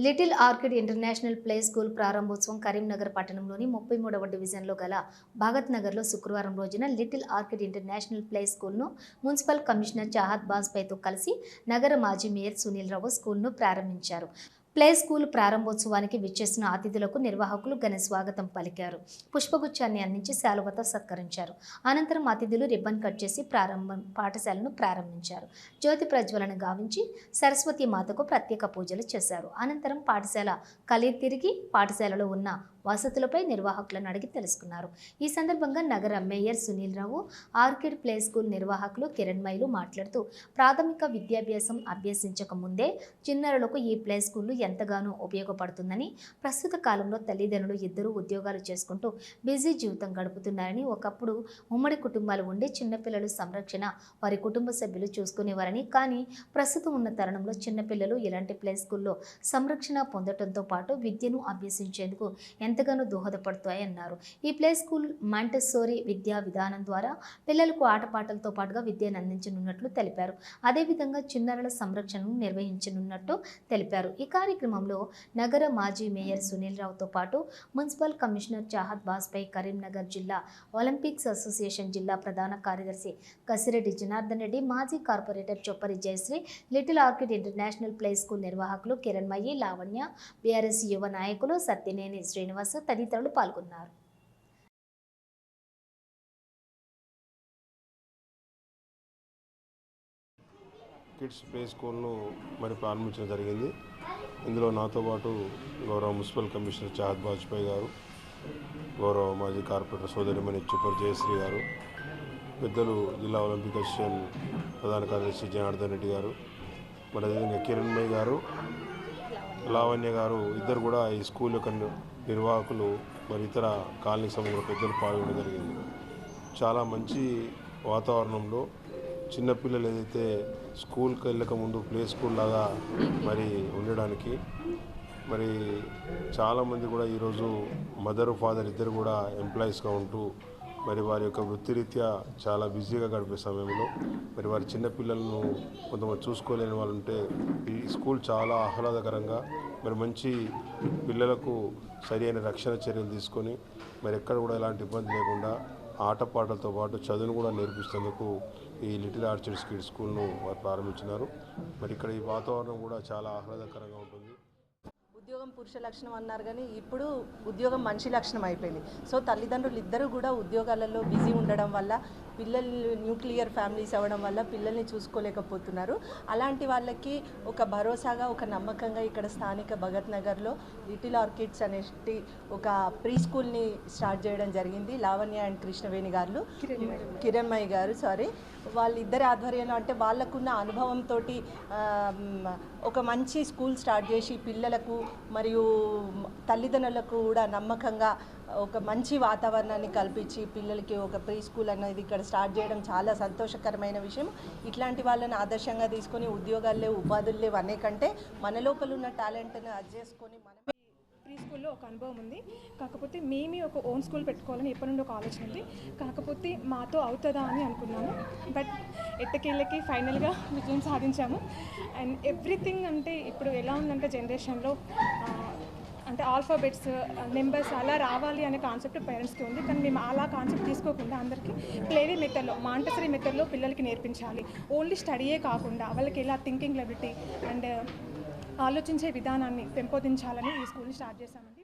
Little orchid international play school ప్రారంభోత్సవం కరీంనగర్ పట్టణంలోని 33వ డివిజన్లో గల భగత్ నగర్లో శుక్రవారం రోజున లిటిల్ ఆర్కిడ్ ఇంటర్నేషనల్ ప్లే స్కూల్ను మున్సిపల్ కమిషనర్ చాహద్ బాజ్పేయితో కలిసి నగర మాజీ మేయర్ సునీల్ రావు స్కూల్ను ప్రారంభించారు. ప్లే స్కూల్ ప్రారంభోత్సవానికి విచ్చేసిన అతిథులకు నిర్వాహకులు ఘన స్వాగతం పలికారు. పుష్పగుచ్చాన్ని అందించి శాలువతో సత్కరించారు. అనంతరం అతిథులు రిబ్బన్ కట్ చేసి పాఠశాలను ప్రారంభించారు. జ్యోతి ప్రజ్వలన గావించి సరస్వతి మాతకు ప్రత్యేక పూజలు చేశారు. అనంతరం పాఠశాల కలిగి తిరిగి పాఠశాలలో ఉన్న వసతులపై నిర్వాహకులను అడిగి తెలుసుకున్నారు. ఈ సందర్భంగా నగర mayor Sunil Rao, orchid play school నిర్వాహకులు కిరణ్మయిలు మాట్లాడుతూ ప్రాథమిక విద్యాభ్యాసం అభ్యసించక ముందే చిన్నారులకు ఈ ప్లే స్కూల్ ఎంతగానో ఉపయోగపడుతుందని, ప్రస్తుత కాలంలో తల్లిదండ్రులు ఇద్దరు ఉద్యోగాలు చేసుకుంటూ బిజీ జీవితం గడుపుతున్నారని, ఒకప్పుడు ఉమ్మడి కుటుంబాలు ఉండి చిన్నపిల్లలు సంరక్షణ వారి కుటుంబ సభ్యులు చూసుకునేవారని, కానీ ప్రస్తుతం ఉన్న తరుణంలో చిన్నపిల్లలు ఇలాంటి ప్లే స్కూల్లో సంరక్షణ పొందడంతో పాటు విద్యను అభ్యసించేందుకు ఎంతగానో దోహదపడుతాయన్నారు. ఈ ప్లే స్కూల్ మాంటెస్సోరీ విద్యా విధానం ద్వారా పిల్లలకు ఆటపాటలతో పాటుగా విద్యను అందించనున్నట్లు తెలిపారు. అదేవిధంగా చిన్నారుల సంరక్షణను నిర్వహించనున్నట్టు తెలిపారు. ఈ కార్యక్రమంలో నగర మాజీ మేయర్ సునీల్ రావుతో పాటు మున్సిపల్ కమిషనర్ చాహద్ బాజ్పేయి, కరీంనగర్ జిల్లా ఒలింపిక్స్ అసోసియేషన్ జిల్లా ప్రధాన కార్యదర్శి కసిరెడ్డి జనార్దన్ రెడ్డి, మాజీ corporator Choppari Jayashree, little orchid international play school నిర్వాహకులు కిరణ్మయి, లావణ్య, బీఆర్ఎస్ యువ నాయకులు సత్యనేని శ్రీనివాస్ తదితరులు పాల్గొన్నారు. కిడ్స్ ప్లే స్కూల్ను ప్రారంభించడం జరిగింది. ఇందులో నాతో పాటు గౌరవ మున్సిపల్ కమిషనర్ చాహద్ బాజ్పేయి గారు, గౌరవ మాజీ కార్పొరేటర్ సోదరిమణి చొప్పరి జయశ్రీ గారు, పెద్దలు జిల్లా ఒలింపిక్ అసోసియేషన్ ప్రధాన కార్యదర్శి జనార్దన్ రెడ్డి గారు, అదేవిధంగా కిరణ్మయి గారు, లావణ్య గారు ఇద్దరు కూడా ఈ స్కూల్ యొక్క నిర్వాహకులు ఇతర కాలనీకి సంబంధించిన పెద్దలు పాల్గొనడం జరిగింది. చాలా మంచి వాతావరణంలో చిన్నపిల్లలు ఏదైతే స్కూల్కి వెళ్ళక ముందు ప్లే స్కూల్ లాగా ఉండడానికి చాలామంది కూడా ఈరోజు మదర్ ఫాదర్ ఇద్దరు కూడా ఎంప్లాయీస్గా ఉంటూ వారి యొక్క వృత్తిరీత్యా చాలా బిజీగా గడిపే సమయంలో వారి చిన్నపిల్లలను కొంతమంది చూసుకోలేని వాళ్ళు ఉంటే ఈ స్కూల్ చాలా ఆహ్లాదకరంగా మంచి పిల్లలకు సరి అయిన రక్షణ చర్యలు తీసుకొని ఎక్కడ కూడా ఎలాంటి ఇబ్బంది లేకుండా ఆటపాటలతో పాటు చదువును కూడా నేర్పిస్తేందుకు ఈ లిటిల్ ఆర్కిడ్ కిడ్స్ స్కూల్ను వారు ప్రారంభించినారు. ఇక్కడ ఈ వాతావరణం కూడా చాలా ఆహ్లాదకరంగా ఉంటుంది. ఉద్యోగం పురుష లక్షణం అన్నారు, కానీ ఇప్పుడు ఉద్యోగం మనిషి లక్షణం అయిపోయింది. సో తల్లిదండ్రులు ఇద్దరు కూడా ఉద్యోగాలలో బిజీ ఉండడం వల్ల, పిల్లలు న్యూక్లియర్ ఫ్యామిలీస్ అవ్వడం వల్ల పిల్లల్ని చూసుకోలేకపోతున్నారు. అలాంటి వాళ్ళకి ఒక భరోసాగా, ఒక నమ్మకంగా ఇక్కడ స్థానిక భగత్ నగర్లో లిటిల్ ఆర్కిడ్స్ అనేటి ఒక ప్రీ స్కూల్ని స్టార్ట్ చేయడం జరిగింది. లావణ్య అండ్ కృష్ణవేణి గారు, కిరణ్మయి గారు వాళ్ళిద్దరి ఆధ్వర్యంలో, అంటే వాళ్ళకున్న అనుభవంతో ఒక మంచి స్కూల్ స్టార్ట్ చేసి పిల్లలకు మరియు తల్లిదండ్రులకు కూడా నమ్మకంగా ఒక మంచి వాతావరణాన్ని కల్పించి పిల్లలకి ఒక ప్రీ స్కూల్ అనేది ఇక్కడ స్టార్ట్ చేయడం చాలా సంతోషకరమైన విషయం. ఇట్లాంటి వాళ్ళని ఆదర్శంగా తీసుకొని ఉద్యోగాలు ఉపాధులు లేవు అనేకంటే మన లోపల ఉన్న టాలెంట్ని అది చేసుకొని మనమే. ప్రీ స్కూల్లో ఒక అనుభవం ఉంది, కాకపోతే మేమే ఒక ఓన్ స్కూల్ పెట్టుకోవాలని ఎప్పటి నుండి ఒక ఆలోచన ఉంది. కాకపోతే మాతో అవుతుందా అని అనుకున్నాము, బట్ ఎట్టకేళ్ళకి ఫైనల్గా విజయం సాధించాము. అండ్ ఎవ్రీథింగ్ అంటే ఇప్పుడు ఎలా ఉందంటే జనరేషన్లో అంటే ఆల్ఫాబెట్స్, నెంబర్స్ అలా రావాలి అనే కాన్సెప్ట్ పేరెంట్స్కి ఉంది. కానీ మేము అలా కాన్సెప్ట్ తీసుకోకుండా అందరికీ ప్లేవే మెథడ్లో, మాంటెసరీ మెథడ్లో పిల్లలకి నేర్పించాలి. ఓన్లీ స్టడీయే కాకుండా వాళ్ళకి ఎలా థింకింగ్ ఎబిలిటీ అండ్ ఆలోచించే విధానాన్ని పెంపొందించాలని ఈ స్కూల్ని స్టార్ట్ చేశామండి.